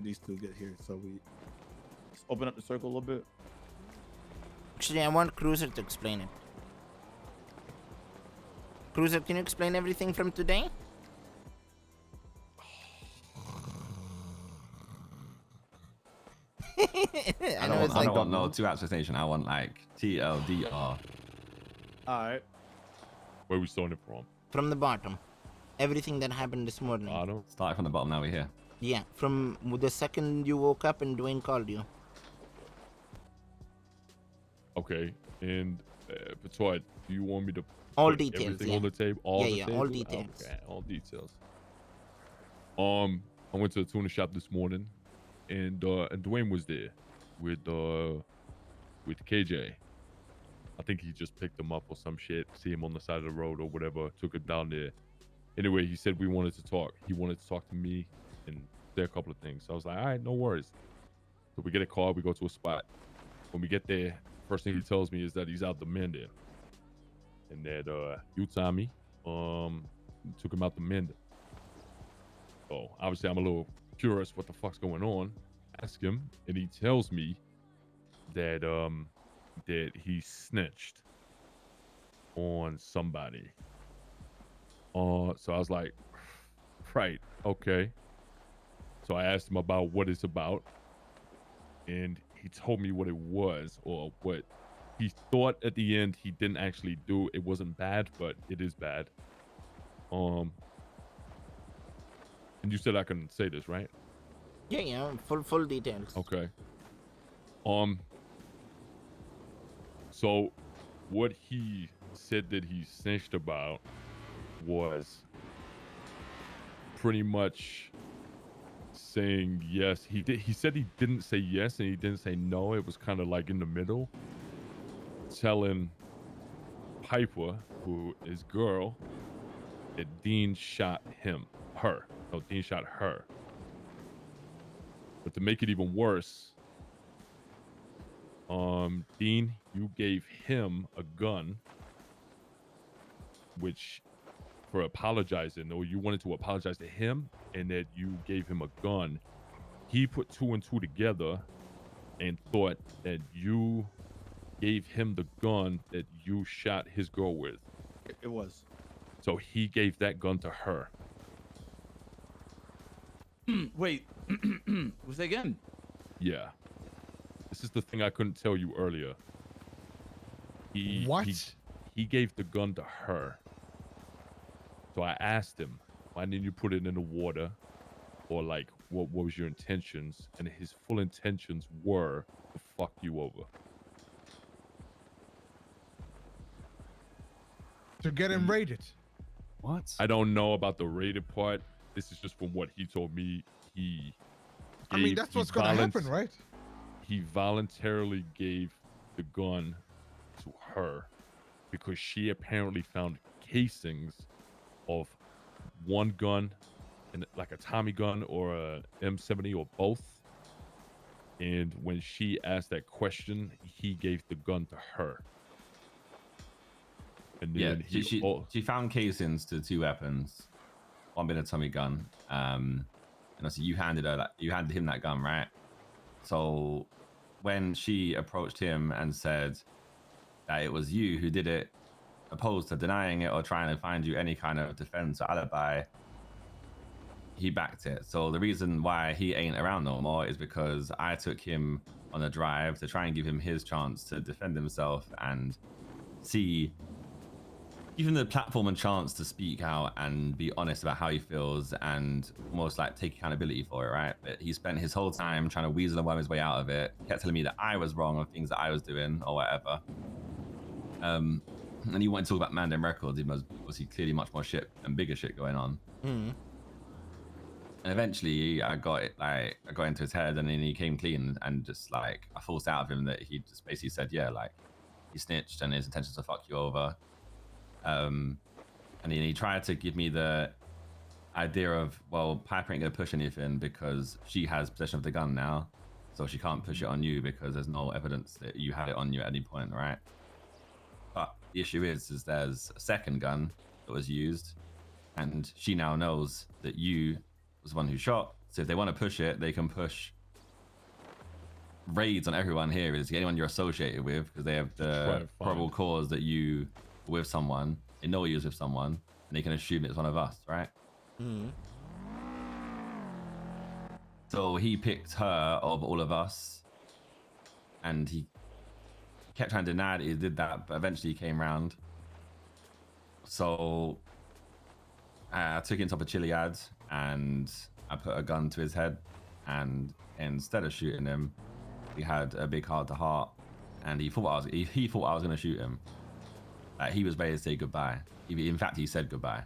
these two get here, so we just open up the circle a little bit. Actually, I want Cruiser to explain it. Cruiser, can you explain everything from today? I don't want no 2 explanation. I want like TLDR. All right. Where we starting from? From the bottom. Everything that happened this morning. Bottom. Start from the bottom. Now we're here. Yeah, from the second you woke up and Dwayne called you. Okay, and Patar, do you want me to all put details everything yeah. on the table? All the table? All details. Okay, all details. I went to the tuna shop this morning, and Dwayne was there with KJ. I think he just picked him up or some shit. See him on the side of the road or whatever. Took him down there. Anyway, he said we wanted to talk. He wanted to talk to me and say a couple of things. So I was like, all right, no worries. So we get a car. We go to a spot. When we get there, first thing he tells me is that he's out the Mandem, and that Utami took him out the Mandem. So obviously I'm a little curious what the fuck's going on. Ask him, and he tells me that that he snitched on somebody. So I was like, right, okay. So I asked him about what it's about, and he told me what it was, or what he thought at the end he didn't actually do. It wasn't bad, but it is bad. And you said I can say this, right? Yeah, full details. Okay. So what he said that he snitched about was pretty much saying yes. He said he didn't say yes and he didn't say no. It was kind of like in the middle, telling Piper, who is girl, that Dean shot her. No, Dean shot her. But to make it even worse, Dean, you gave him a gun, which for apologizing, or you wanted to apologize to him, and that you gave him a gun. He put 2 and 2 together and thought that you gave him the gun that you shot his girl with. It was. So he gave that gun to her. Wait, was that again? Yeah. This is the thing I couldn't tell you earlier. What? He gave the gun to her. So I asked him, why didn't you put it in the water? Or like, what was your intentions? And his full intentions were to fuck you over. To get him raided. What? I don't know about the rated part. This is just from what he told me. I mean, that's what's going to happen, right? He voluntarily gave the gun to her because she apparently found casings of one gun, and like a Tommy gun or a M70 or both. And when she asked that question, he gave the gun to her. And then she found casings to 2 weapons, one being a Tommy gun. And also you handed him that gun, right? So when she approached him and said that it was you who did it, opposed to denying it or trying to find you any kind of defense or alibi, he backed it. So the reason why he ain't around no more is because I took him on a drive to try and give him his chance to defend himself and give him the platform and chance to speak out and be honest about how he feels and almost like take accountability for it, right? But he spent his whole time trying to weasel and worm his way out of it. He kept telling me that I was wrong on things that I was doing or whatever. And he wanted to talk about Mandem Records, even though was he clearly much more shit and bigger shit going on. Mm. And eventually I got into his head, and then he came clean and just like I forced out of him that he just basically said, yeah, like he snitched and his intention to fuck you over. And then he tried to give me the idea of, well, Piper ain't gonna push anything because she has possession of the gun now, so she can't push it on you because there's no evidence that you had it on you at any point, right? But the issue is there's a second gun that was used, and she now knows that you was the one who shot, So if they want to push it, they can push raids on everyone here, is anyone you're associated with, because they have the probable cause that you were with someone, they know you was with someone, and they can assume it's one of us, right? So he picked her of all of us, and he kept trying to deny that he did that, but eventually he came round. So I took him top of Chiliad, and I put a gun to his head, and instead of shooting him, he had a big heart-to-heart, and he thought I was going to shoot him. Like, he was ready to say goodbye. In fact, he said goodbye,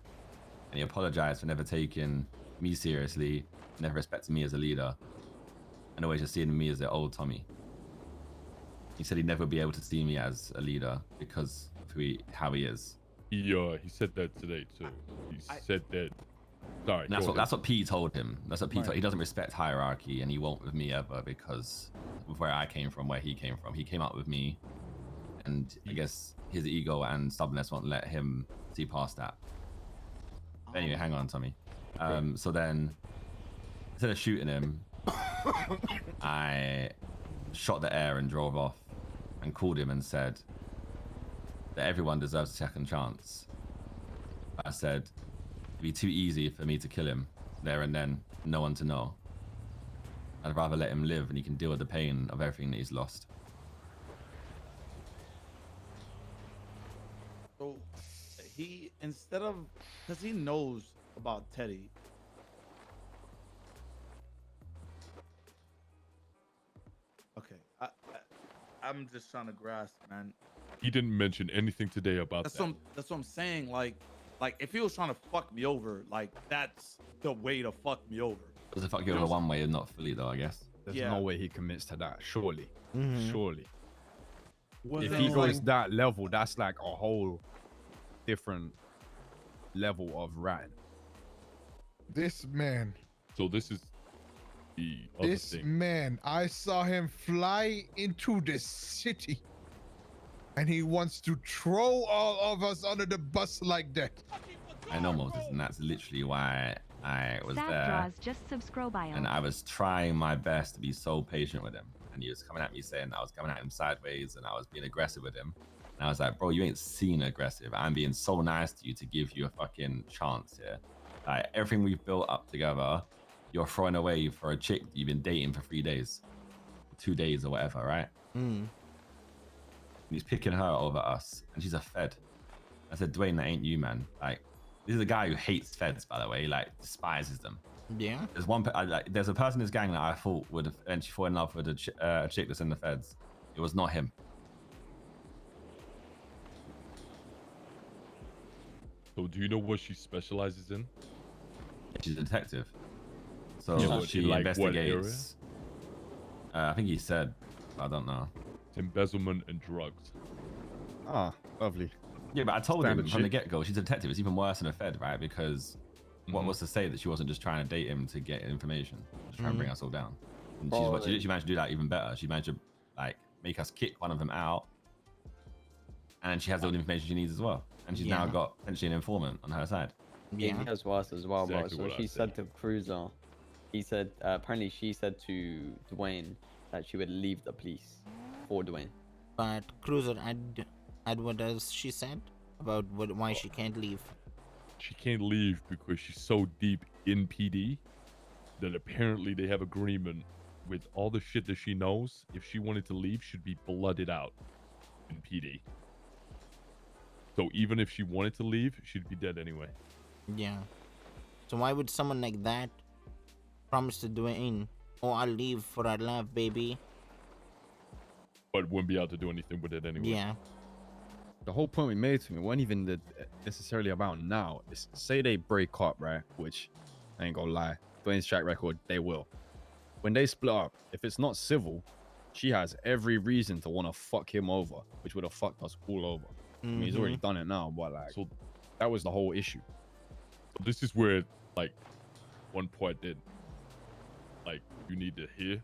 and he apologized for never taking me seriously, never respecting me as a leader, and always just seeing me as the old Tommy. He said he'd never be able to see me as a leader because of how he is. He said that today too. He said that. Sorry. That's what P told him. That's what P told. He doesn't respect hierarchy, and he won't with me ever because of where I came from, where he came from. He came up with me, and I guess his ego and stubbornness won't let him see past that. But anyway, hang on, Tommy. So then, instead of shooting him, I shot the air and drove off, and called him and said that everyone deserves a second chance. I said it'd be too easy for me to kill him there and then, no one to know. I'd rather let him live and he can deal with the pain of everything that he's lost. So he, instead of, because he knows about Teddy. Okay, I'm just trying to grasp, man. He didn't mention anything today about That's that. that's what I'm saying. Like if he was trying to fuck me over, like that's the way to fuck me over. Does it fuck you over one way and not fully though, I guess? There's no way he commits to that. Surely. Surely. Was If it he goes like- that level, that's like a whole different level of ratting. This man. So this is the other This thing. man, I saw him fly into the city, and he wants to throw all of us under the bus like that. I know, Moses, and that's literally why I was Sad there. draws just subscribe bio. And I was trying my best to be so patient with him. And he was coming at me saying I was coming at him sideways and I was being aggressive with him. And I was like, bro, you ain't seen aggressive. I'm being so nice to you to give you a fucking chance here. Like, everything we've built up together, you're throwing away for a chick you've been dating for 3 days, 2 days or whatever, right? And he's picking her over us, and she's a Fed. I said, Dwayne, that ain't you, man. Like, this is a guy who hates Feds, by the way, like despises them. Yeah. There's a person in this gang that I thought would eventually fall in love with a chick that's in the Feds. It was not him. So do you know what she specializes in? She's a detective. So Yeah, but she in, like, what investigates. I think he said, I don't know. It's embezzlement and drugs. Ah, lovely. Yeah, but I told him Standard from the shit. get-go, she's a detective. It's even worse than a Fed, right? Because what was to say that she wasn't just trying to date him to get information, just trying to bring us all down? And she managed to do that even better. She managed to like make us kick one of them out, and then she has all the information she needs as well. And she's now got potentially an informant on her side. It has worse as well, Exactly bro. what So I she said. said to Cruizer, he said, apparently she said to Dwayne that she would leave the police for Dwayne. But Cruiser, what does she said about why she can't leave? She can't leave because she's so deep in PD that apparently they have agreement with all the shit that she knows. If she wanted to leave, she'd be blooded out in PD. So even if she wanted to leave, she'd be dead anyway. Yeah. So why would someone like that promise to Dwayne, "Oh, I'll leave for our love, baby"? But wouldn't be able to do anything with it anyway. Yeah. The whole point we made to me weren't even necessarily about now. It's, say they break up, right? Which I ain't gonna lie, Dwayne's track record, they will. When they split up, if it's not civil, she has every reason to want to fuck him over, which would have fucked us all over. I mean, he's already done it now, but like, So that was the whole issue. this is where, like, one point that, like, you need to hear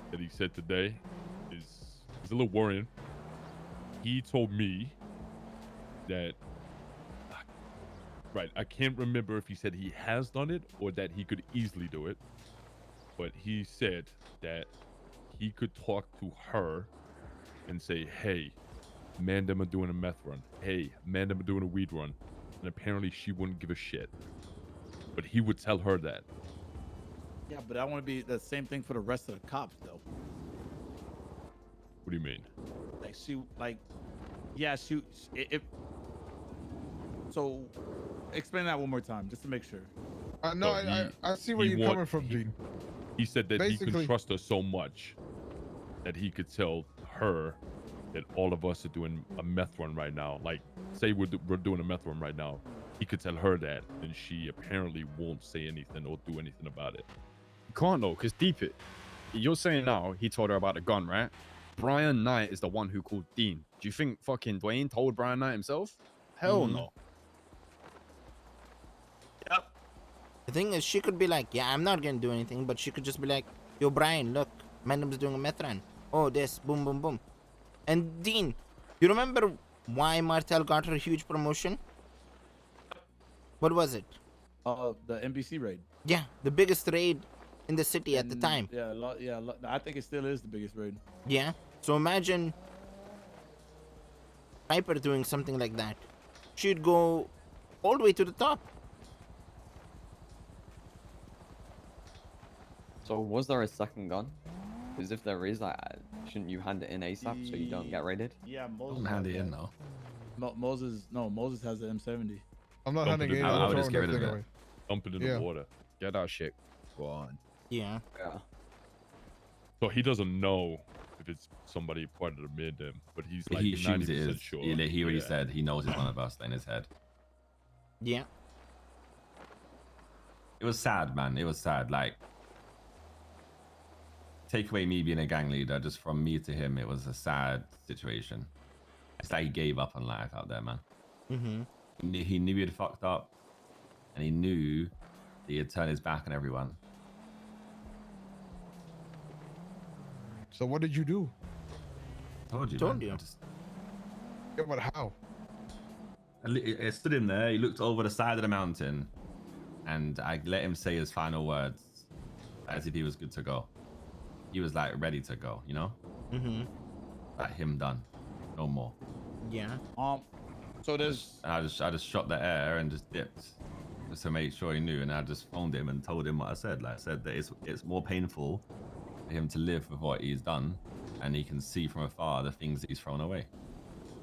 that he said today is a little worrying. He told me that, right, I can't remember if he said he has done it or that he could easily do it. but he said that he could talk to her and say, hey, Mandem are doing a meth run. Hey, Mandem are doing a weed run. And apparently she wouldn't give a shit. But he would tell her that. Yeah, but I want to be the same thing for the rest of the cops, though. What do you mean? Like if. So, explain that one more time, just to make sure. No, So I see where you're coming from, Dean. He said that he Basically- can trust her so much that he could tell her that all of us are doing a meth run right now. Like, say we're doing a meth run right now. He could tell her that, and she apparently won't say anything or do anything about it. You can't though, because deep it. You're saying now he told her about the gun, right? Brian Knight is the one who called Dean. Do you think fucking Dwayne told Brian Knight himself? Hell no. Yep. The thing is, she could be like, yeah, I'm not gonna do anything, but she could just be like, yo, Brian, look, Mandem's doing a meth run. Oh, this, boom, boom, boom. And Dean, you remember why Martel got her huge promotion? What was it? The NBC raid. Yeah, the biggest raid in the city at the time. Yeah, I think it still is the biggest raid. Yeah. So imagine Piper doing something like that. She'd go all the way to the top. So was there a second gun? Because if there is, shouldn't you hand it in ASAP so you don't get raided? Yeah, Moses. Don't hand it in though. Moses has the M70. I'm not Don't handing put it it in. down. I I'm would just throwing get rid that of thing it. away. Dump it in Yeah. the water. Get that shit. Go on. Yeah. Yeah. So he doesn't know if it's somebody part of the Mandem, but he's like He assumes it 90% is. sure. He already Yeah. said he knows it's one of us in his head. Yeah. It was sad, man. It was sad. Like, take away me being a gang leader, just from me to him, it was a sad situation. It's like he gave up on life out there, man. Mm-hmm. He knew he'd fucked up, and he knew that he'd turn his back on everyone. So what did you do? Told you. Told man. you. Yeah, but how? I stood him there. He looked over the side of the mountain, and I let him say his final words, as if he was good to go. He was like ready to go, you know? Mm-hmm. Like him done, no more. Yeah. So there's And I just shot the air and just dipped, just to make sure he knew. And I just phoned him and told him what I said. Like I said that it's more painful for him to live with what he's done, and he can see from afar the things that he's thrown away.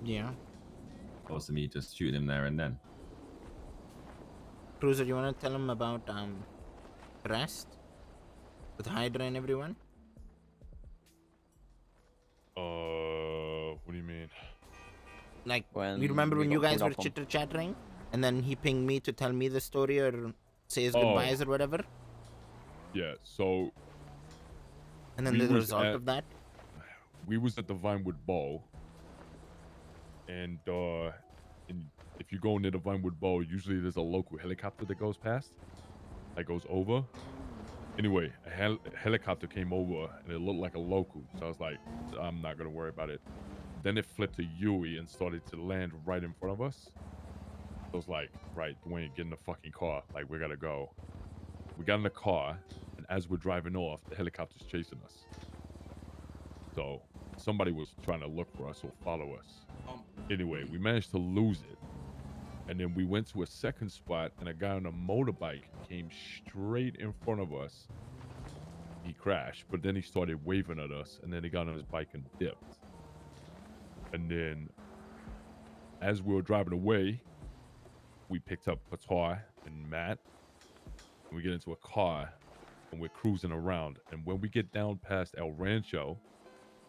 Yeah. Opposed to me just shooting him there and then. Cruiser, you wanna tell him about rest with Hydra and everyone? What do you mean? Like, When you remember we when you got guys were pulled up on- chitter chattering, and then he pinged me to tell me the story or say his goodbyes or whatever, Yeah, so and then We the was result at- of that. we was at the Vinewood Bowl, and if you go near the Vinewood Bowl, usually there's a local helicopter that goes past, that goes over. Anyway, a helicopter came over, and it looked like a local, so I was like, I'm not gonna worry about it. Then it flipped to Yui and started to land right in front of us. So I was like, right, Dwayne, get in the fucking car. Like, we gotta go. We got in the car, and as we're driving off, the helicopter's chasing us. So somebody was trying to look for us or follow us. Anyway, we managed to lose it. And then we went to a second spot, and a guy on a motorbike came straight in front of us. He crashed, but then he started waving at us, and then he got on his bike and dipped. And then, as we were driving away, we picked up Patar and Matt, and we get into a car, and we're cruising around. And when we get down past El Rancho,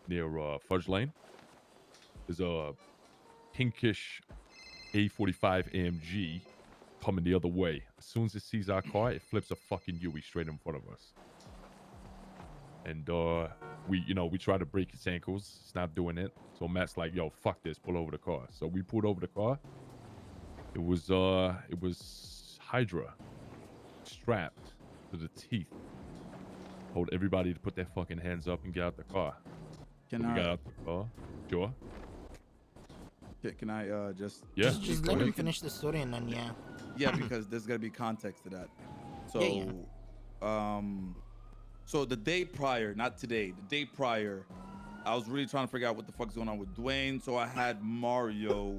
near Fudge Lane, there's a pinkish A45 AMG coming the other way. As soon as it sees our car, it flips a fucking Yui straight in front of us. And we try to break its ankles. It's not doing it. So Matt's like, yo, fuck this, pull over the car. So we pulled over the car. It was Hydra strapped to the teeth. Told everybody to put their fucking hands up and get out the car. Can So we got I out the car. Sure. can I just Yeah. Just go let him ahead. finish the story, and then Yeah, because there's gonna be context to that. So, Yeah, So the day prior, not today, the day prior, I was really trying to figure out what the fuck's going on with Dwayne. So I had Mario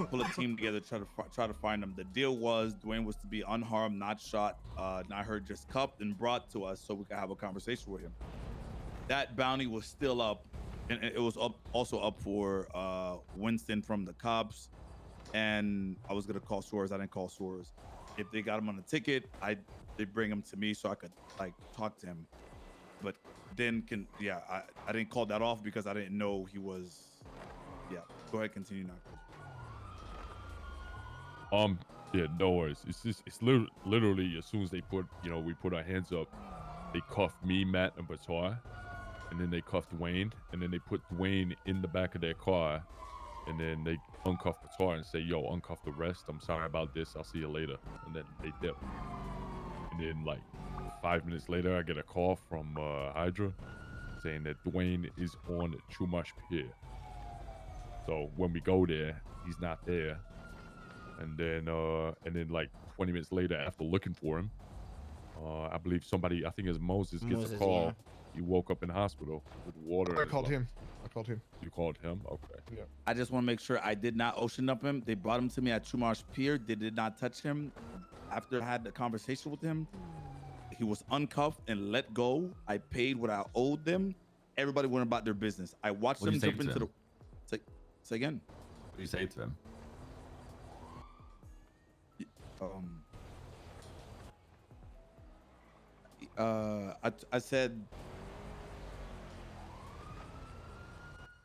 pull a team together to try to find him. The deal was Dwayne was to be unharmed, not shot, not hurt, just cuffed and brought to us so we could have a conversation with him. That bounty was still up, and it was also up for Winston from the cops. And I was gonna call Flores. I didn't call Flores. If they got him on the ticket, they bring him to me so I could like talk to him. But then I didn't call that off because I didn't know he was. Yeah, go ahead, continue now. Yeah, no worries. It's literally as soon as they we put our hands up, they cuffed me, Matt, and Patar, and then they cuffed Dwayne, and then they put Dwayne in the back of their car, and then they uncuff Patar and say, "Yo, uncuff the rest. I'm sorry about this. I'll see you later." And then they dip. And then like 5 minutes later, I get a call from Hydra saying that Dwayne is on Chumash Pier. So when we go there, he's not there. And then like 20 minutes later, after looking for him, I believe somebody, I think it's Moses, gets a call. Yeah. He woke up in the hospital with water. I called him. You called him? Okay. Yeah. I just want to make sure I did not ocean up him. They brought him to me at Chumash Pier. They did not touch him. After I had the conversation with him, he was uncuffed and let go. I paid what I owed them. Everybody went about their business. I watched them jump into the. Say again. What do you say to him?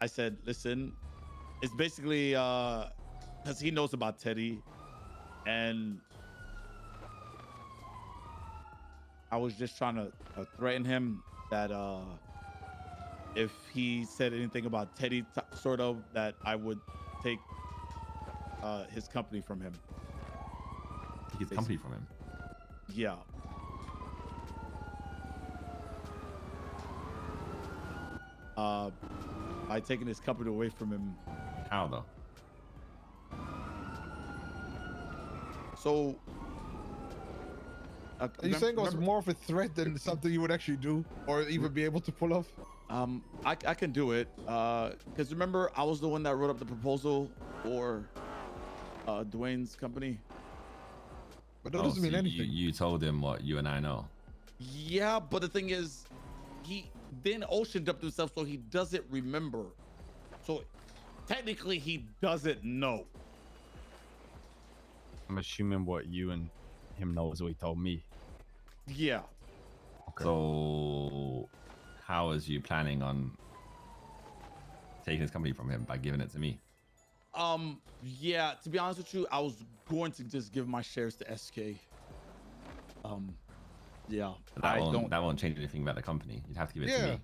I said, listen, it's basically because he knows about Teddy, and I was just trying to threaten him that if he said anything about Teddy, sort of, that I would take his company from him. Take his company from him? Yeah. By taking his company away from him. How though? So Are you saying it was more of a threat than something you would actually do or even be able to pull off? I can do it. Because remember, I was the one that wrote up the proposal for Dwayne's company. But that doesn't mean anything. You told him what you and I know. Yeah, but the thing is, he then oceaned up himself, so he doesn't remember. So technically, he doesn't know. I'm assuming what you and him know is what he told me. Yeah. Okay. So how is you planning on taking his company from him? By giving it to me? Yeah, to be honest with you, I was going to just give my shares to SK. Yeah. That won't change anything about the company. You'd have to give it to me.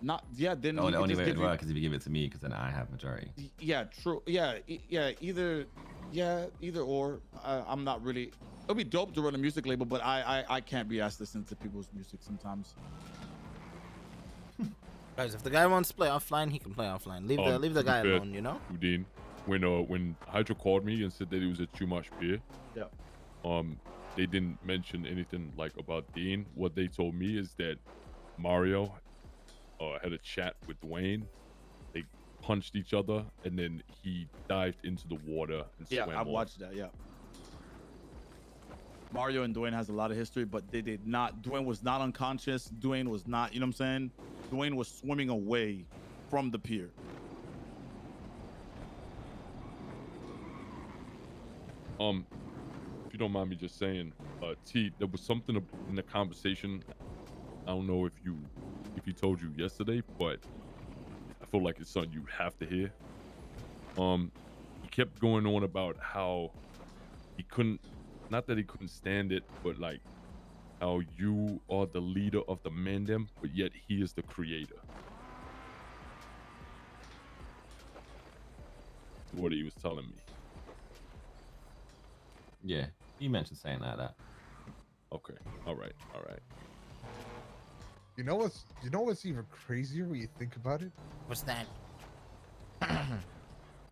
Not yeah. Then the only way it would work is if you give it to me, because then I have majority. Yeah, true. Yeah, either or. I'm not really. It'll be dope to run a music label, but I can't be asked to listen to people's music sometimes. Guys, if the guy wants to play offline, he can play offline. Leave the guy alone, you know? Udine, when Hydra called me and said that he was at Chumash Pier, yeah. They didn't mention anything like about Dean. What they told me is that Mario had a chat with Dwayne. They punched each other, and then he dived into the water and swam I've watched that. Yeah. Mario and Dwayne has a lot of history, but they did not. Dwayne was not unconscious. Dwayne was not. You know what I'm saying? Dwayne was swimming away from the pier. If you don't mind me just saying, T, there was something in the conversation. I don't know if he told you yesterday, but I feel like it's something you have to hear. He kept going on about how he couldn't, not that he couldn't stand it, but like how you are the leader of the Mandem, but yet he is the creator. What he was telling me. Yeah, you mentioned saying that. Okay, all right. You know what's even crazier when you think about it? What's that?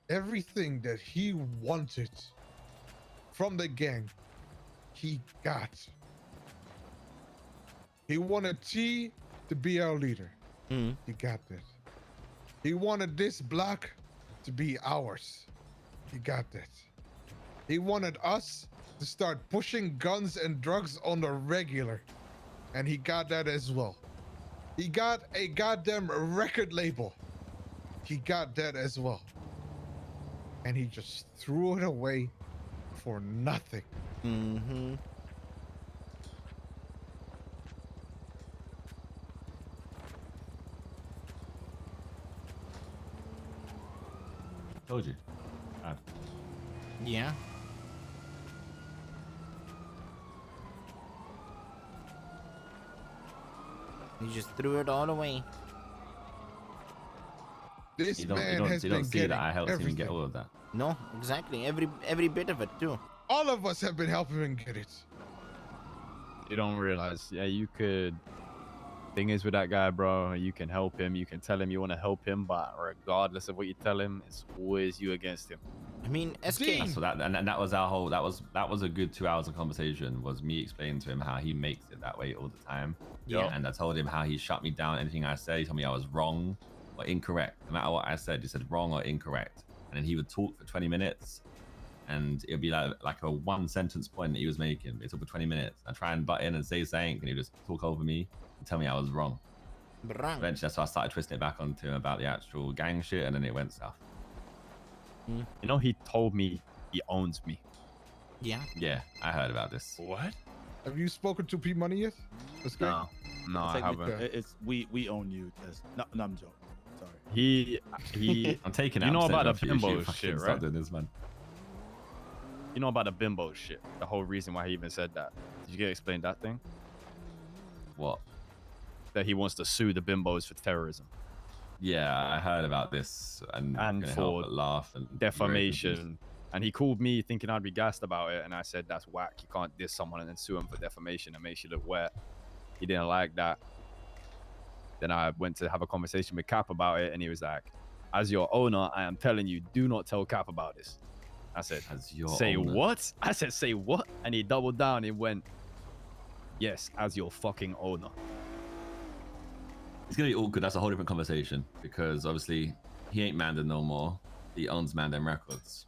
Everything that he wanted from the gang, he got. He wanted T to be our leader. Mm. He got that. He wanted this block to be ours. He got that. He wanted us to start pushing guns and drugs on the regular. And he got that as well. He got a goddamn record label. He got that as well. And he just threw it away for nothing. Mm-hmm. Told you. Yeah. He just threw it all away. This You don't, man you don't, has you been don't see getting that I helped him everything. get all of that. No, exactly. Every bit of it too. All of us have been helping him get it. You don't realize, yeah, you could. Thing is with that guy, bro, you can help him. You can tell him you want to help him, but regardless of what you tell him, it's always you against him. I mean, SK. Dean. So that and that was our whole. That was a good 2 hours of conversation. Was me explaining to him how he makes it that way all the time. Yeah. And I told him how he shut me down. Anything I said, he told me I was wrong or incorrect. No matter what I said, he said wrong or incorrect. And then he would talk for 20 minutes, and it'd be like a 1 sentence point that he was making. It took for 20 minutes. I try and butt in and say something, and he just talk over me and tell me I was wrong. Wrong. Eventually, so I started twisting it back onto him about the actual gang shit, and then it went south. You know, he told me he owns me. Yeah. Yeah, I heard about this. What? Have you spoken to P Money yet? Let's go. No, I Technically, haven't. It's we own you. No, I'm joking. Sorry. He I'm taking. You know about the Bimbo bimbo shit, right? Stop doing this, man. You know about the bimbo shit. The whole reason why he even said that. Did you get explained that thing? What? That he wants to sue the bimbos for terrorism, Yeah, I heard about this, and I couldn't help for but laugh and be very confused. defamation. And he called me thinking I'd be gassed about it, and I said that's whack. You can't diss someone and then sue him for defamation. It makes you look wet. He didn't like that. Then I went to have a conversation with Cap about it, and he was like, "As your owner, I am telling you, do not tell Cap about this." I said, As your "Say owner. what?" I said, "Say what?" And he doubled down and went, "Yes, as your fucking owner." It's gonna be awkward. That's a whole different conversation because obviously he ain't Mandem no more. He owns Mandem Records.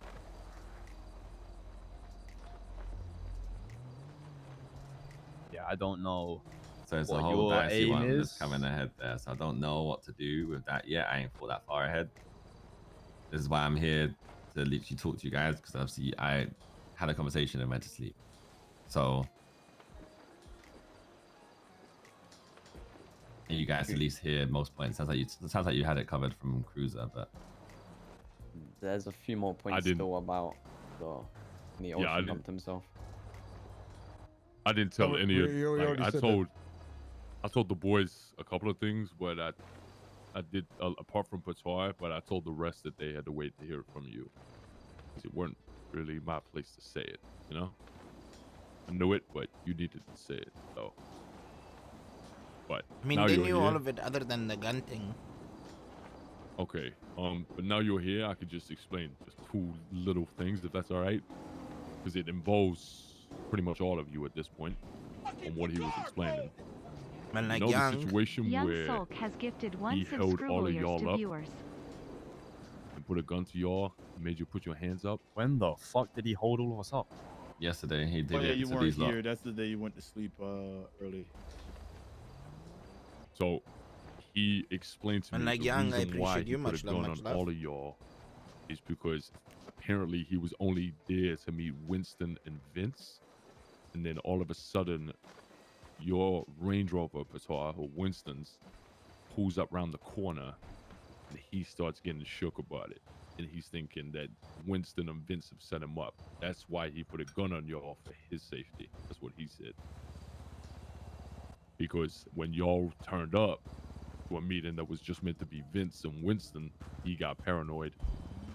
Yeah, I don't know. So it's What a whole your dicey aim one is? that's coming ahead there. So I don't know what to do with that yet. I ain't thought that far ahead. This is why I'm here to literally talk to you guys because obviously I had a conversation and went to sleep. So and you guys at least hear most points. Sounds like you had it covered from Cruizer, but There's a few more points didn't- still about the Yeah, I ocean didn't- dumped himself. I didn't tell Oh, any of. we already I said told the boys a couple of things, but I did apart from Patar, but I told the rest that they had to wait to hear it from you. 'Cause it weren't really my place to say it, you know. I knew it, but you needed to say it, so. But I mean, now they you're knew here. all of it other than the gun thing. Okay. But now you're here, I could just explain just 2 little things, if that's all right, because it involves pretty much all of you at this point on what he was explaining. Man, like You know the young. situation Young where Sulk has gifted one he held all of subscriber y'all to up. viewers. and put a gun to y'all, made you put your hands up. When the fuck did he hold all of us up? yesterday he did Oh yeah, it you to weren't these lot. here. That's the day you went to sleep early. So he explained to And me like the Young, I reason why appreciate he you. put Much a love, gun much on love. all of y'all is because apparently he was only there to meet Winston and Vince, and then all of a sudden your Range Rover, Patar, or Winston's, pulls up around the corner, and he starts getting shook about it. And he's thinking that Winston and Vince have set him up. That's why he put a gun on y'all for his safety. That's what he said. Because when y'all turned up to a meeting that was just meant to be Vince and Winston, he got paranoid,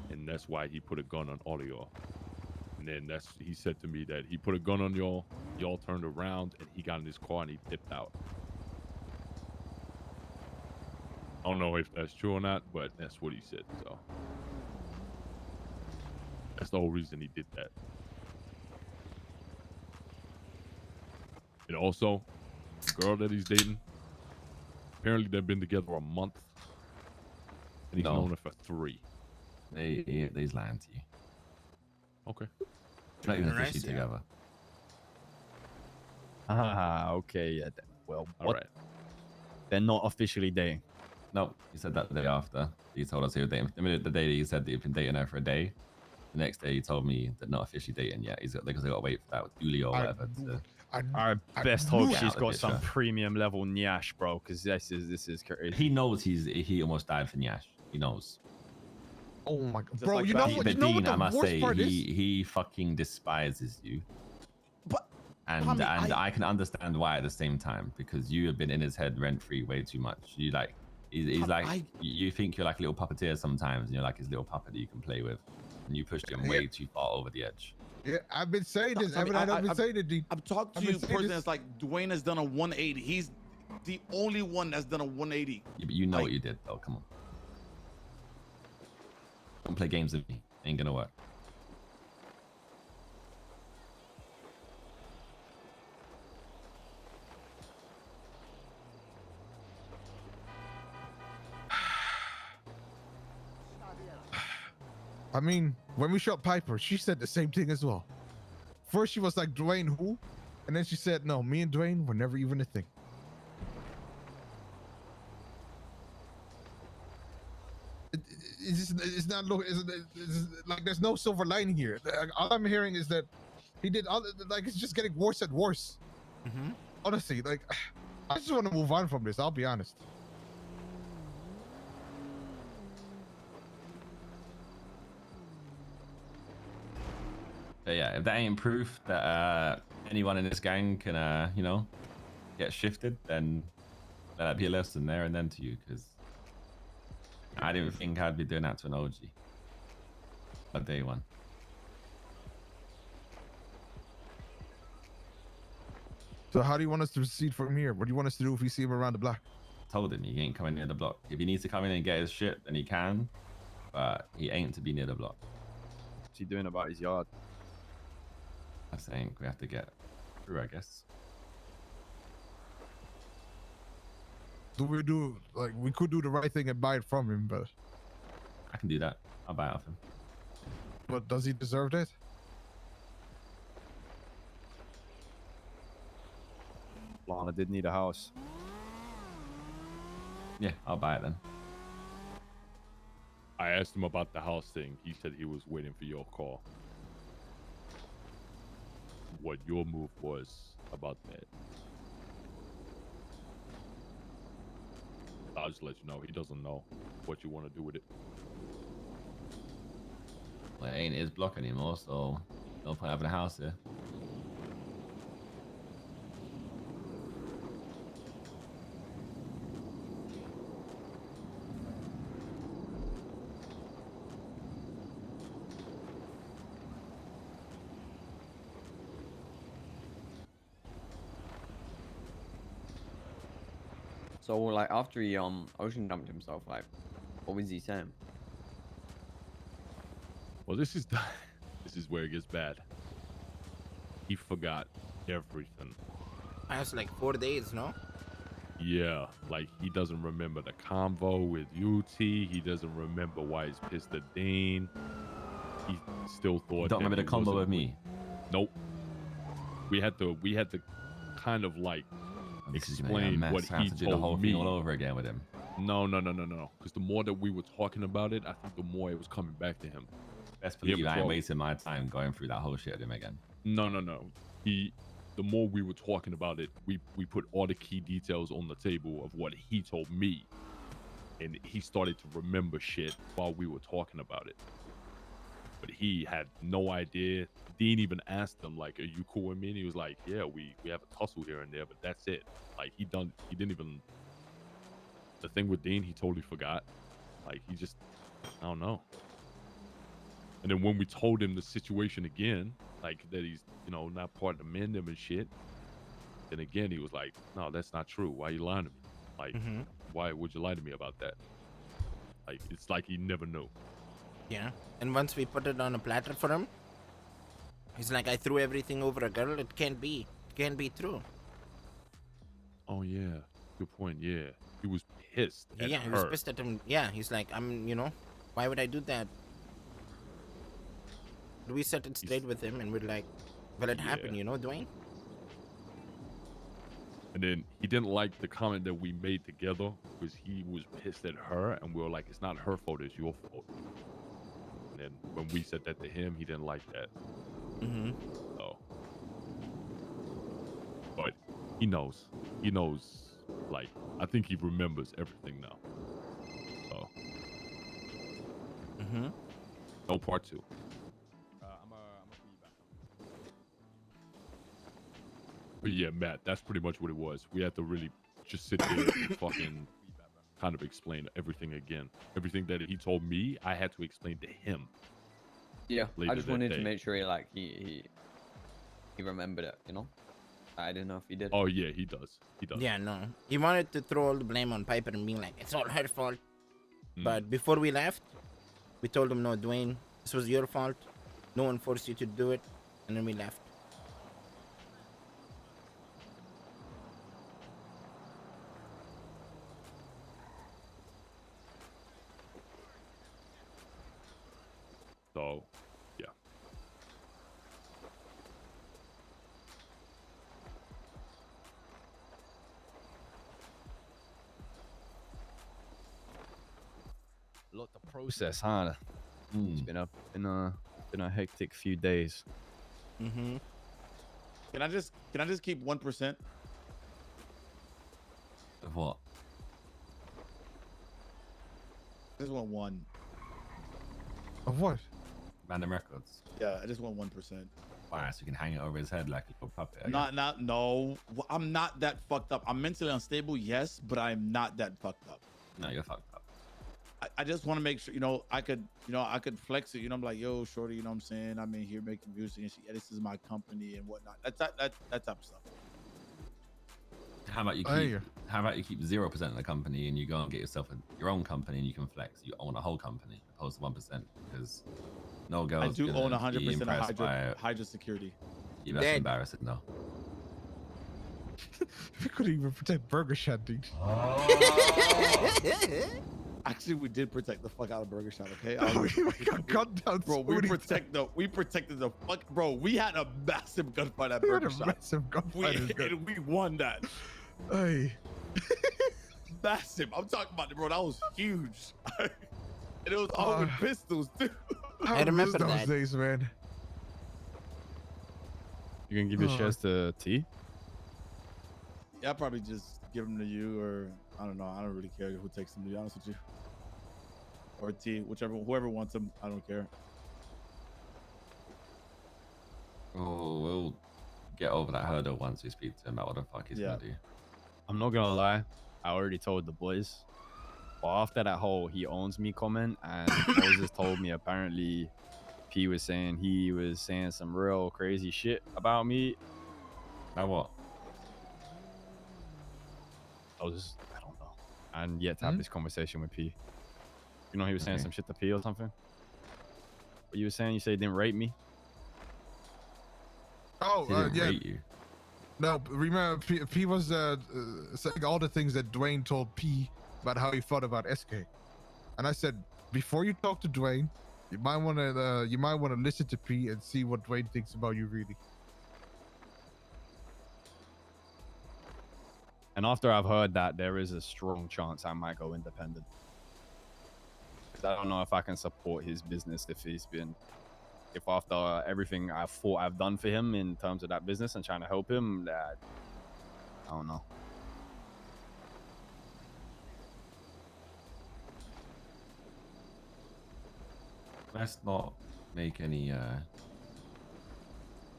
and that's why he put a gun on all of y'all. And then he said to me that he put a gun on y'all, y'all turned around, and he got in his car and he dipped out. I don't know if that's true or not, but that's what he said. So that's the whole reason he did that. And also, the girl that he's dating. Apparently, they've been together a month, and he's No. known her for 3. He's lying to you. Okay. They're not even Right, officially yeah. together. Ah, okay. Yeah. Well, All what? right. They're not officially dating. No, he said that the day after. He told us he was dating. The day that he said that he'd been dating her for a day. The next day, he told me that not officially dating yet. Because they got to wait for that with Julio or I- whatever. I I best knew hope it. she's got Bitch, some yeah. premium level nyash, bro, because this is crazy. He knows he almost died for Nyash. He knows. Oh my god, Just bro! like You that. know But what? You know Dean, what the I must worst say, part is? he fucking despises you. But And Tommy, I can understand why at the same time, because you have been in his head rent free way too much. You like he's Tom, like you think you're like a little puppeteer sometimes, and you're like his little puppet that you can play with, and you pushed him way too far over the edge. Yeah, I've been saying this. Tommy, I've been saying it, D. I've talked to I've you been saying personally. this- It's like Dwayne has done a 180. He's the only one that's done a 180. Yeah, but you know Like- what you did though. Come on, don't play games with me. Ain't gonna work. I mean, when we shot Piper, she said the same thing as well. First, she was like, Dwayne, who? And then she said, no, me and Dwayne were never even a thing. It's not like there's no silver lining here. All I'm hearing is that he did all like it's just getting worse and worse. Mm-hmm. Honestly, like I just want to move on from this. I'll be honest. But yeah, if that ain't proof that anyone in this gang can get shifted, then let that be a lesson there and then to you, because I didn't think I'd be doing that to an OG. But day one. So how do you want us to proceed from here? What do you want us to do if we see him around the block? Told him he ain't coming near the block. If he needs to come in and get his shit, then he can. But he ain't to be near the block. What's he doing about his yard? I think we have to get through, I guess. We could do the right thing and buy it from him, but I can do that. I'll buy it off him. does he deserve that? Lana did need a house. Yeah, I'll buy it then. I asked him about the house thing. He said he was waiting for your call. What your move was about that. I'll just let you know. He doesn't know what you want to do with it. Well, it ain't his block anymore, so no point having a house here. So like after he ocean dumped himself, like what was he saying? Well, this is where it gets bad. He forgot everything. That's like 4 days, no? Yeah, like he doesn't remember the convo with UT. He doesn't remember why he's pissed at Dean. He still thought. Don't that remember the he combo wasn't- with me. Nope. We had to kind of like This is gonna be a explain mess. what I have he to do the told whole me. thing all over again with him. No. Because the more that we were talking about it, I think the more it was coming back to him. Best Yeah, believe but I ain't bro- wasting my time going through that whole shit with him again. No. The more we were talking about it, we put all the key details on the table of what he told me. And he started to remember shit while we were talking about it. But he had no idea. Dean even asked him, like, are you cool with me? And he was like, yeah, we have a tussle here and there, but that's it. Like, he didn't even, the thing with Dean, he totally forgot. Like, he just, I don't know. And then when we told him the situation again, like that he's, not part of the Mandem and shit, then again, he was like, no, that's not true. Why you lying to me? Like, Mm-hmm. why would you lie to me about that? Like, it's like he never knew. Yeah. And once we put it on a platter for him, he's like, I threw everything over a girl. It can't be. It can't be true. Oh yeah, good point. Yeah, he was pissed at Yeah, her. he was pissed at him. Yeah, he's like, why would I do that? We set it straight with him, and we're like, well, it happened, Dwayne. And then he didn't like the comment that we made together because he was pissed at her, and we were like, it's not her fault, it's your fault. And then when we said that to him, he didn't like that. Mm-hmm. So, but he knows. He knows. Like, I think he remembers everything now. So, Mm-hmm. no part 2. I'm gonna put you back. But yeah, Matt, that's pretty much what it was. We had to really just sit there and fucking kind of explain everything again. Everything that he told me, I had to explain to him. Yeah, later I just that wanted to day. make sure he remembered it, I didn't know if he did. Oh yeah, he does. He does. Yeah, no. He wanted to throw all the blame on Piper and being like, it's all her fault. Mm. But before we left, we told him, no, Dwayne, this was your fault. No one forced you to do it. And then we left. So, yeah. Lot to process, huh? It's been a hectic few days. Mm-hmm. Can I just keep 1%? Of what? I just want 1. Of what? Mandem Records. Yeah, I just want 1%. Why? So you can hang it over his head like a little puppet. I guess. No. I'm not that fucked up. I'm mentally unstable, yes, but I'm not that fucked up. No, you're fucked up. I just want to make sure, I could flex it. I'm like, yo, shorty, you know what I'm saying? I'm in here making music and shit. Yeah, this is my company and whatnot. That type of stuff. How about you keep 0% of the company and you go and get yourself your own company and you can flex. You own a whole company opposed to 1% because no girl. I do own 100% of Hydra Security. Yeah, that's embarrassing though. We couldn't even protect Burger Shot, dude. Actually, we did protect the fuck out of Burger Shot, okay? We got gunned down, bro. We protected the fuck, bro. We had a massive gunfight at Burger Shot. Massive gunfight. And we won that. Hey. Massive. I'm talking about it, bro. That was huge. And it was all with pistols, too. I remember those that. days, man. You gonna give your shares to T? Yeah, I'll probably just give them to you, or I don't know. I don't really care who takes them, to be honest with you. Or T, whoever wants them. I don't care. Oh, we'll get over that hurdle once we speak to him about what the fuck he's gonna do. I'm not gonna lie, I already told the boys. But after that whole he owns me comment, and Moses told me apparently P was saying he was saying some real crazy shit about me. About what? I don't know. And yet to have this conversation with P. You know, he was saying some shit to P or something. What you were saying? You say he didn't rate me? Oh, He didn't yeah. rate you. No, remember, P was saying all the things that Dwayne told P about how he thought about SK. And I said, before you talk to Dwayne, you might want to listen to P and see what Dwayne thinks about you really. And after I've heard that, there is a strong chance I might go independent. 'Cause I don't know if I can support his business if after everything I thought I've done for him in terms of that business and trying to help him, that I don't know. Let's not make any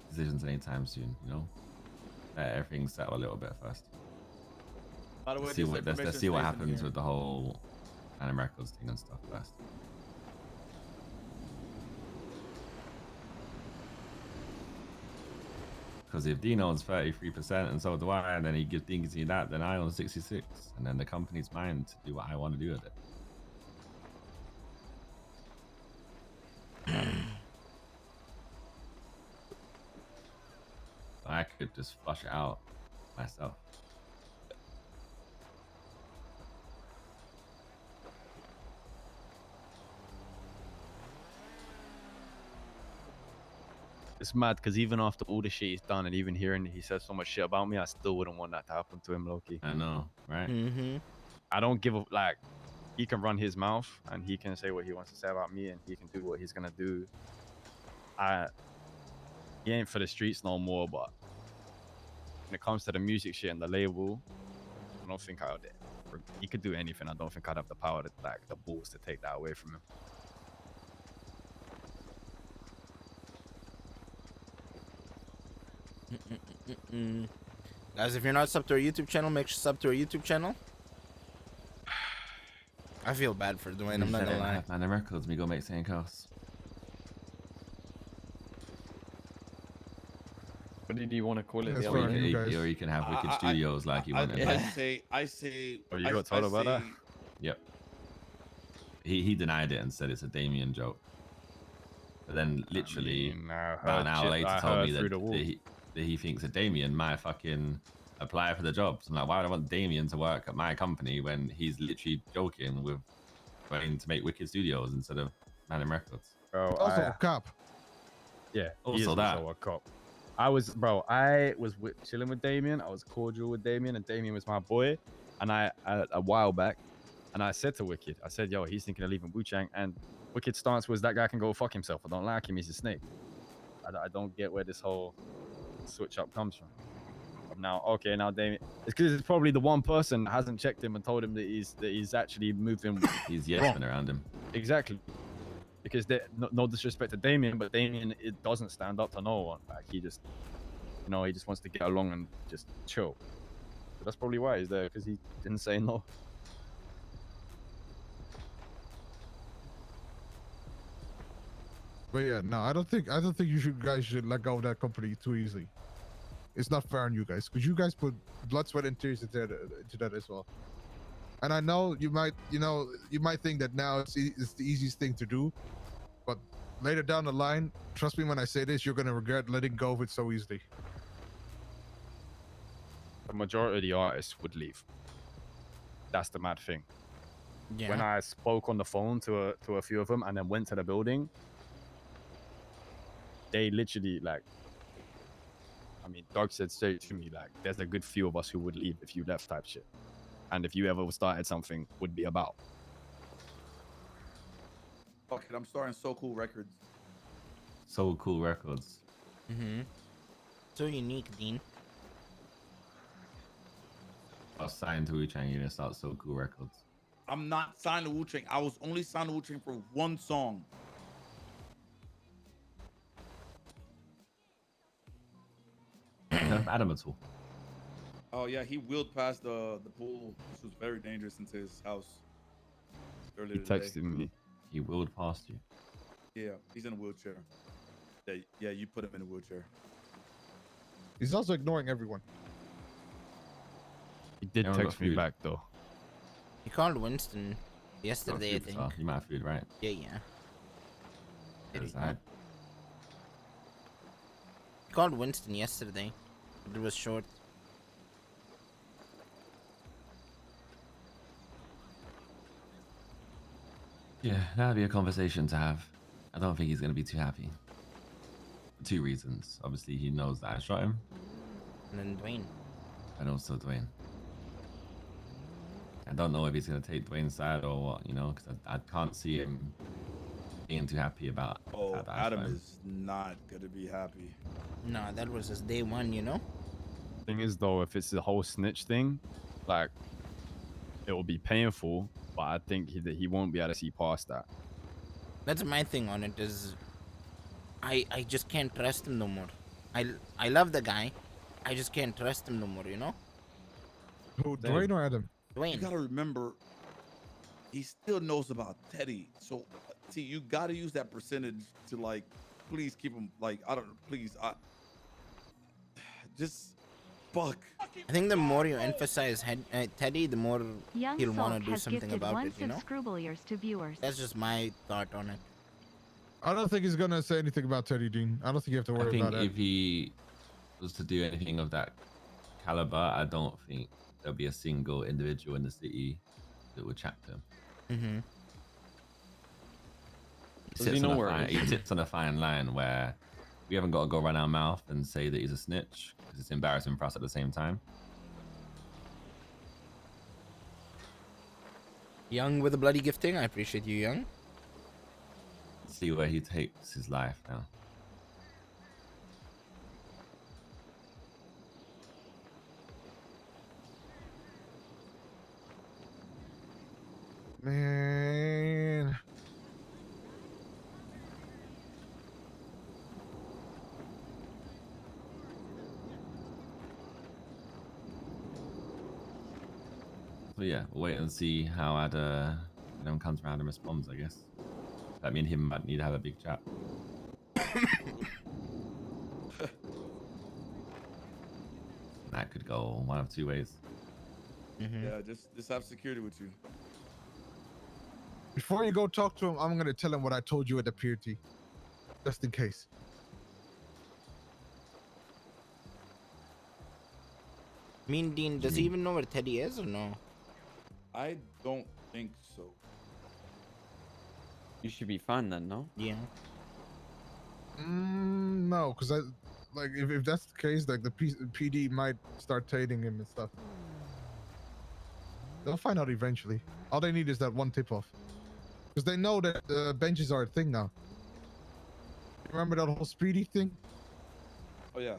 decisions anytime soon, you know? Let everything settle a little bit first. By the way, Let's see what happens with the whole Mandem Records thing and stuff first. Because if Dean owns 33% and so do I, and then he gives Dingy that, then I own 66, and then the company's mine to do what I want to do with it. I could just flush it out myself. it's mad because even after all the shit he's done and even hearing he says so much shit about me, I still wouldn't want that to happen to him, Loki. I know, right? Mm-hmm. I don't give a like. He can run his mouth and he can say what he wants to say about me and he can do what he's gonna do. He ain't for the streets no more, but when it comes to the music shit and the label, I don't think I would. He could do anything. I don't think I'd have the power to like the balls to take that away from him. Guys, if you're not subbed to our YouTube channel, make sure to sub to our YouTube channel. I feel bad for Dwayne, I'm not gonna lie. Mandem Records, me go make Shankeal. What did you want to call it? That's The fair other enough. day? You guys. Or you can have Wicked I- Studios like you wanted. I say. Oh, you I- got told I about that? say- Yep. He denied it and said it's a Damien joke. But then literally about an hour later told me that he thinks that Damien might fucking apply for the jobs. I'm like, why would I want Damien to work at my company when he's literally joking with wanting to make Wicked Studios instead of Mandem Records? Bro, Also, a cop. yeah, he Also is that. also a cop. I was chilling with Damien. I was cordial with Damien, and Damien was my boy. And a while back, and I said to Wicked, I said, yo, he's thinking of leaving Wu-Chang. And Wicked's stance was that guy can go fuck himself. I don't like him. He's a snake. I don't get where this whole switch up comes from. Now Damien, it's because it's probably the one person that hasn't checked him and told him that he's actually moving. He's yes-men around him. Exactly. Because no disrespect to Damien, but Damien it doesn't stand up to no one. Like he just, he just wants to get along and just chill. So that's probably why he's there, because he didn't say no. But yeah, no, I don't think you guys should let go of that company too easily. It's not fair on you guys, because you guys put blood, sweat, and tears into that as well. And I know you might think that now it's the easiest thing to do, but later down the line, trust me when I say this, you're gonna regret letting go of it so easily. The majority of the artists would leave. That's the mad thing. Yeah. When I spoke on the phone to a few of them and then went to the building, they literally Doug said straight to me, like, there's a good few of us who would leave if you left type shit. And if you ever started something, would be about. Fuck it, I'm starting So Cool Records. So Cool Records. Mm-hmm. So unique, Dean. I was signed to Wu-Chang, you're gonna start So Cool Records. I'm not signed to Wu-Chang. I was only signed to Wu-Chang for one song. Adam at all. Oh yeah, he wheeled past the pool, which was very dangerous, into his house earlier He today. texted me. He wheeled past you. Yeah, he's in a wheelchair. Yeah, you put him in a wheelchair. He's also ignoring everyone. He did Everyone got text me food. back though. He called Winston Got yesterday, I food, think. so you might have food, right? Yeah. Did he? Inside. He called Winston yesterday, but it was short. Yeah, that'd be a conversation to have. I don't think he's gonna be too happy. For 2 reasons. Obviously, he knows that I shot him, And then Dwayne. and also Dwayne. I don't know if he's gonna take Dwayne's side or what, because I can't see him being too happy about. Oh, that I Adam shot him. is not gonna be happy. Nah, that was his day one, Thing is though, if it's the whole snitch thing, like, it will be painful, but I think he won't be able to see past that. That's my thing on it is I just can't trust him no more. I love the guy. I just can't trust him no more, Who, Dwayne or Adam? You Dwayne. gotta remember, he still knows about Teddy. So, see, you gotta use that percentage to please keep him just fuck. I think the more you emphasize Teddy, the more Young he'll want Salt to do has something gifted about one it, subscribers to viewers. That's just my thought on it. I don't think he's gonna say anything about Teddy Dean. I don't think you have to I worry think about that. if he was to do anything of that caliber, I don't think there'll be a single individual in the city that would chat to him. Mm-hmm. Does he know where it is? He sits on a fine line where we haven't got to go run our mouth and say that he's a snitch because it's embarrassing for us at the same time. Young with a bloody gifting. I appreciate you, Young. See where he takes his life now. Man. So yeah, we'll wait and see how Ada comes around and responds, I guess. That me and him might need to have a big chat. That could go one of two ways. Yeah, just have security with you. Before you go talk to him, I'm gonna tell him what I told you at the PRT, just in case. Mean Dean, does he even know where Teddy is or no? I don't think so. You should be fine then, no? Yeah. No, because if that's the case, like the PD might start tating him and stuff. They'll find out eventually. All they need is that one tip off, because they know that benches are a thing now. Remember that whole Speedy thing? Oh yeah.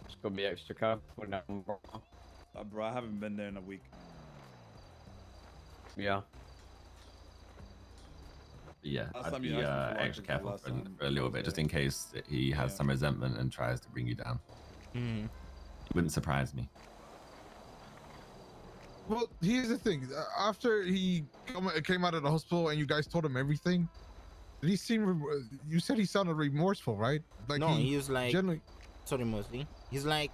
Just gotta be extra careful now. Bro, I haven't been there in a week. Yeah. Yeah, Last I'd time be you asked me for extra Watkins, careful last for time a little I was bit, just there. in case that he has Yeah. some resentment and tries to bring you down. Mm. It wouldn't surprise me. Well, here's the thing. After he came out of the hospital and you guys told him everything, did he seem? You said he sounded remorseful, right? Like No, he was like, generally. sorry, Mosley. He's like,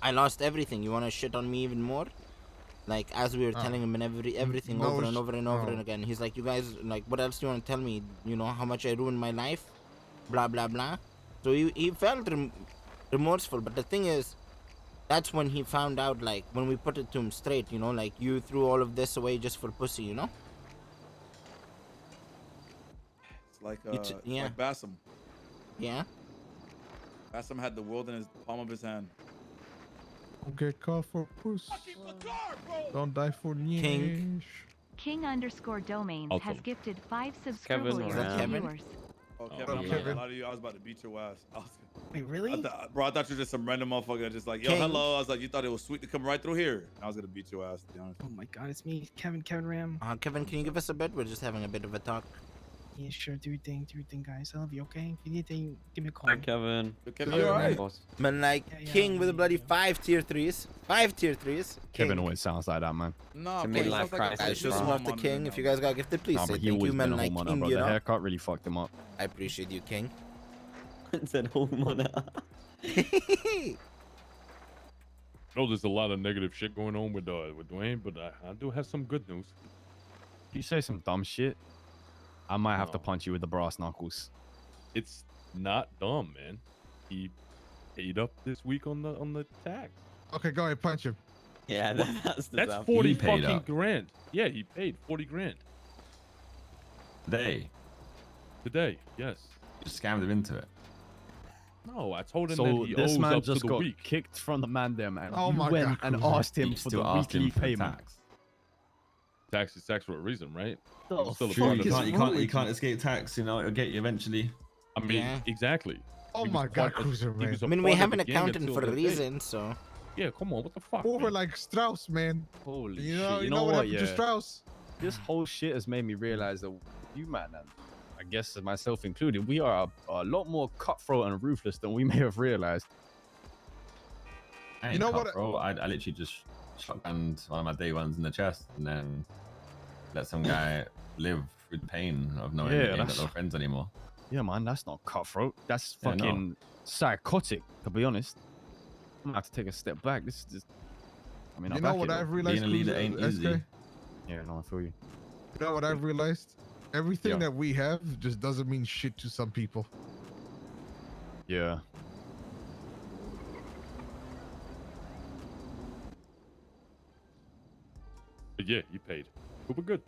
I lost everything. You want to shit on me even more? Like, as we were telling him and everything No, over and over and over no. and again. He's like, you guys, like, what else do you want to tell me? You know, how much I ruined my life? Blah, blah, blah. So he felt remorseful. But the thing is, that's when he found out, like, when we put it to him straight, you know, like, you threw all of this away just for pussy, you know? It's like yeah. like Bassam. Yeah? Bassam had the world in his palm of his hand. Don't get caught for puss. Don't die for King. niche. King_domains has Awesome. gifted 5 Kevin subscribers or Is that to Kevin? viewers. Oh, Oh, Kevin, I'm Kevin. not gonna lie to you. I was about to beat your ass. Wait, really? I thought you were just some random motherfucker just like, yo, King. hello. I was like, you thought it was sweet to come right through here. I was gonna beat your ass, to be honest. Oh my god, it's me, Kevin Ram. Kevin, can you give us a bit? We're just having a bit of a talk. Yeah, sure, do your thing, guys. I love you, okay? If you need anything, give me a call. Hi, Kevin. Yo, Kevin, Yeah, you man. alright? Boss. Man, like, Yeah, King with a yeah, bloody yeah. 5 tier 3s. 5 tier 3s. Kevin King. always sounds like that, man. Nah, It's a bro, he midlife sounds like a crisis, I fucking show bro. some off the homeowner King. now. If you guys got gifted, please Nah, say but he thank always you, been man. a Like, homeowner, King, bro. you The know? haircut really fucked him up. I appreciate you, King. Said homeowner. I know there's a lot of negative shit going on with Dwayne, but I do have some good news. If you say some dumb shit, I might have to No. punch you with the brass knuckles. It's not dumb, man. He paid up this week on the tax. Okay, go ahead, punch him. Yeah, that's the That's stuff. 40 He paid fucking up. grand. Yeah, he paid 40 grand They today. Yes. just scammed him into it. No, I told him So that he this owes man up just to the got week. kicked from the Mandem, and Oh you my went God, and Cruiser. asked him You for the still asked weekly him for the payment. tax. Tax is tax for a reason, right? The I'm still a True, part you of can't, it. you can't, you can't escape tax. You know, it'll get you eventually. I mean, Yeah. exactly. Oh He was my a God, part of- Cruiser, he man. was I a mean, we part have of an the gang accountant until for a the day. reason, so. Yeah, come on, what the fuck? Over man? like Strauss, man. Holy You shit! know, You know what what? happened to Yeah, Strauss? this whole shit has made me realize that you, man, and I guess myself included, we are a lot more cutthroat and ruthless than we may have realized. I ain't You know what- cutthroat. I literally just shotgunned one of my day ones in the chest and then let some guy live through the pain of knowing Yeah, that he ain't got that's- no friends anymore. Yeah, man, that's not cutthroat. That's Yeah, no. fucking psychotic, to be honest. I'm gonna have to take a step back. This is just. I mean, You I'm know back what it, I've though. realized, Being a leader Cruiser, ain't SK? easy. Yeah, no, I feel you. You know what I've realized? Everything Yeah. that we have just doesn't mean shit to some people. Yeah. But yeah, you paid. But we're good.